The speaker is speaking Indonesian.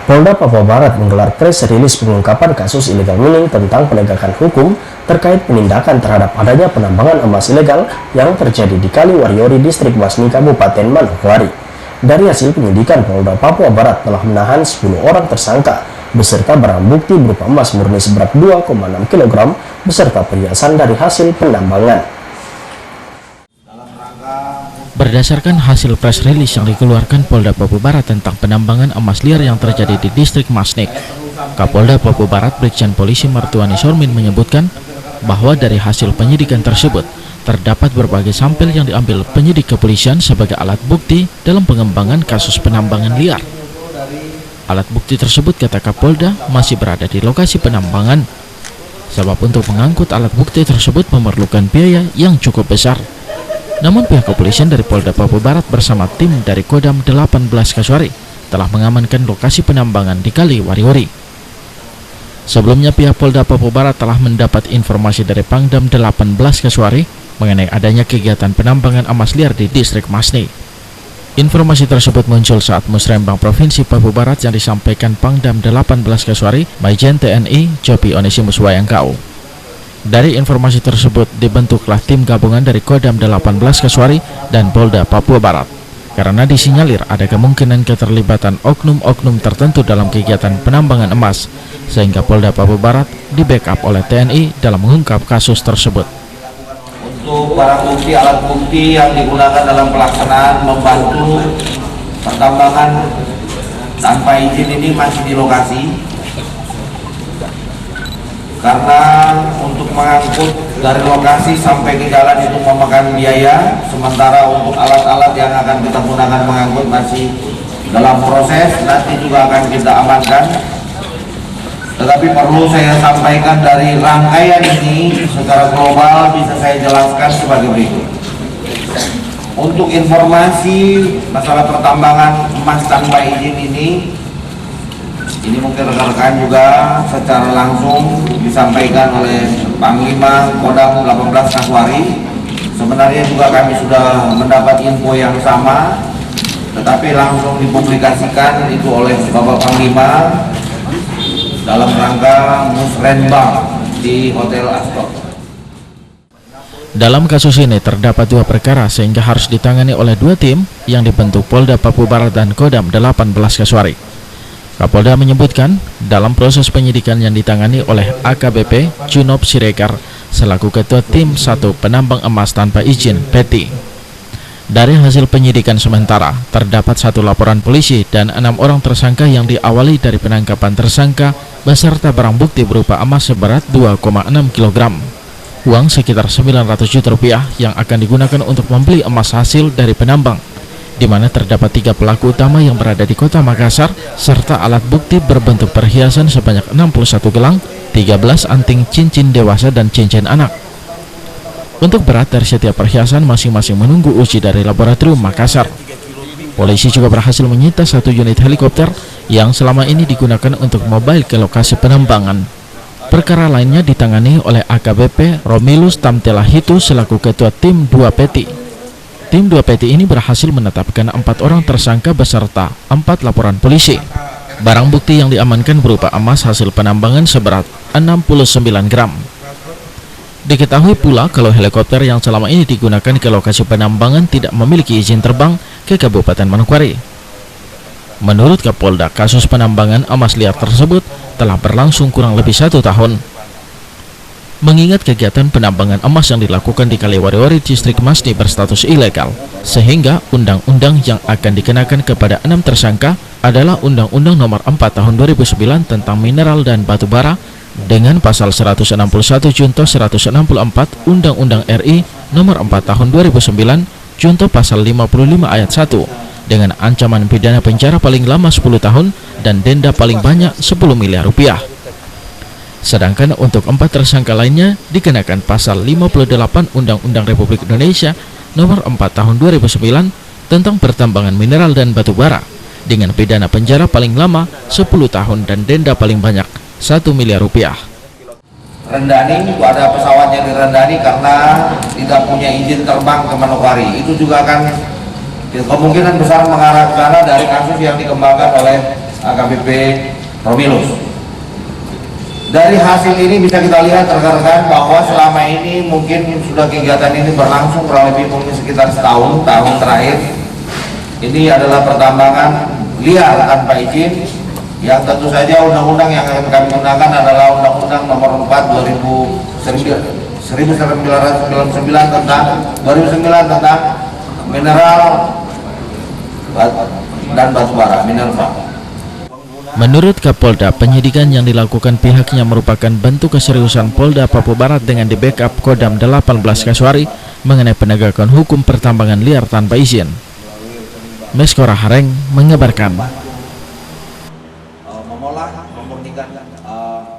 Polda Papua Barat menggelar press rilis pengungkapan kasus illegal mining tentang penegakan hukum terkait penindakan terhadap adanya penambangan emas ilegal yang terjadi di Kali Wariori, Distrik Masni, Kabupaten Manokwari. Dari hasil penyidikan, Polda Papua Barat telah menahan 10 orang tersangka beserta barang bukti berupa emas murni seberat 2,6 kg beserta perhiasan dari hasil penambangan. Berdasarkan hasil press release yang dikeluarkan Polda Papua Barat tentang penambangan emas liar yang terjadi di Distrik Masnik, Kapolda Papua Barat Brigjen Polisi Martuani Sormin menyebutkan bahwa dari hasil penyidikan tersebut terdapat berbagai sampel yang diambil penyidik kepolisian sebagai alat bukti dalam pengembangan kasus penambangan liar. Alat bukti tersebut, kata Kapolda, masih berada di lokasi penambangan, sebab untuk mengangkut alat bukti tersebut memerlukan biaya yang cukup besar. Namun pihak kepolisian dari Polda Papua Barat bersama tim dari Kodam 18 Kasuari telah mengamankan lokasi penambangan di Kali Wariori. Sebelumnya pihak Polda Papua Barat telah mendapat informasi dari Pangdam 18 Kasuari mengenai adanya kegiatan penambangan emas liar di Distrik Masni. Informasi tersebut muncul saat Musrembang Provinsi Papua Barat yang disampaikan Pangdam 18 Kasuari Majen TNI Jopi Onesimus Wayangkau. Dari informasi tersebut dibentuklah tim gabungan dari Kodam 18 Kasuari dan Polda Papua Barat karena disinyalir ada kemungkinan keterlibatan oknum-oknum tertentu dalam kegiatan penambangan emas, sehingga Polda Papua Barat di-backup oleh TNI dalam mengungkap kasus tersebut. Untuk barang bukti, alat bukti yang digunakan dalam pelaksanaan membantu pertambangan tanpa izin ini masih di lokasi, karena untuk mengangkut dari lokasi sampai ke jalan itu memakan biaya, sementara untuk alat-alat yang akan kita gunakan mengangkut masih dalam proses, nanti juga akan kita amankan. Tetapi perlu saya sampaikan dari rangkaian ini secara global bisa saya jelaskan sebagai berikut. Untuk informasi masalah pertambangan emas tanpa izin ini mungkin rekan-rekan juga secara langsung disampaikan oleh Panglima Kodam 18 Kasuari. Sebenarnya juga kami sudah mendapat info yang sama, tetapi langsung dipublikasikan itu oleh Bapak Panglima dalam rangka musrenbang di Hotel Astor. Dalam kasus ini terdapat 2 perkara sehingga harus ditangani oleh 2 tim yang dibentuk Polda Papua Barat dan Kodam 18 Kasuari. Kapolda menyebutkan dalam proses penyidikan yang ditangani oleh AKBP Junob Sirekar selaku Ketua Tim 1 Penambang Emas Tanpa Izin (PETI). Dari hasil penyidikan sementara terdapat 1 laporan polisi dan 6 orang tersangka yang diawali dari penangkapan tersangka beserta barang bukti berupa emas seberat 2,6 kg, uang sekitar 900 juta rupiah yang akan digunakan untuk membeli emas hasil dari penambang, di mana terdapat 3 pelaku utama yang berada di Kota Makassar, serta alat bukti berbentuk perhiasan sebanyak 61 gelang, 13 anting cincin dewasa dan cincin anak. Untuk berat dari setiap perhiasan masing-masing menunggu uji dari laboratorium Makassar. Polisi juga berhasil menyita 1 unit helikopter yang selama ini digunakan untuk mobile ke lokasi penambangan. Perkara lainnya ditangani oleh AKBP Romilus Tamtelahitu selaku Ketua Tim 2 PETI. Tim 2 PETI ini berhasil menetapkan 4 orang tersangka beserta 4 laporan polisi. Barang bukti yang diamankan berupa emas hasil penambangan seberat 69 gram. Diketahui pula kalau helikopter yang selama ini digunakan ke lokasi penambangan tidak memiliki izin terbang ke Kabupaten Manokwari. Menurut Kapolda, kasus penambangan emas liar tersebut telah berlangsung kurang lebih 1 tahun. Mengingat kegiatan penambangan emas yang dilakukan di Kali Wariori Distrik Masni berstatus ilegal, sehingga undang-undang yang akan dikenakan kepada 6 tersangka adalah Undang-Undang Nomor 4 Tahun 2009 tentang Mineral dan Batu Bara dengan Pasal 161 Junto 164 Undang-Undang RI Nomor 4 Tahun 2009 Junto Pasal 55 Ayat 1 dengan ancaman pidana penjara paling lama 10 tahun dan denda paling banyak 10 miliar rupiah. Sedangkan untuk 4 tersangka lainnya dikenakan Pasal 58 Undang-Undang Republik Indonesia Nomor 4 Tahun 2009 tentang pertambangan mineral dan batu bara dengan pidana penjara paling lama 10 tahun dan denda paling banyak 1 miliar rupiah. Rendani, ada pesawat yang direndani karena tidak punya izin terbang ke Manokwari. Itu juga akan kemungkinan besar mengarah ke sana dari kasus yang dikembangkan oleh AKBP Romilus. Dari hasil ini bisa kita lihat rekan-rekan bahwa selama ini mungkin sudah kegiatan ini berlangsung kurang lebih mungkin sekitar tahun terakhir. Ini adalah pertambangan liar tanpa izin yang tentu saja undang-undang yang akan kami gunakan adalah Undang-Undang Nomor 4 1999 tentang mineral dan batu bara, minerba. Menurut Kapolda, penyidikan yang dilakukan pihaknya merupakan bentuk keseriusan Polda Papua Barat dengan di-backup Kodam 18 Kasuari mengenai penegakan hukum pertambangan liar tanpa izin. Meskora Hareng mengabarkan.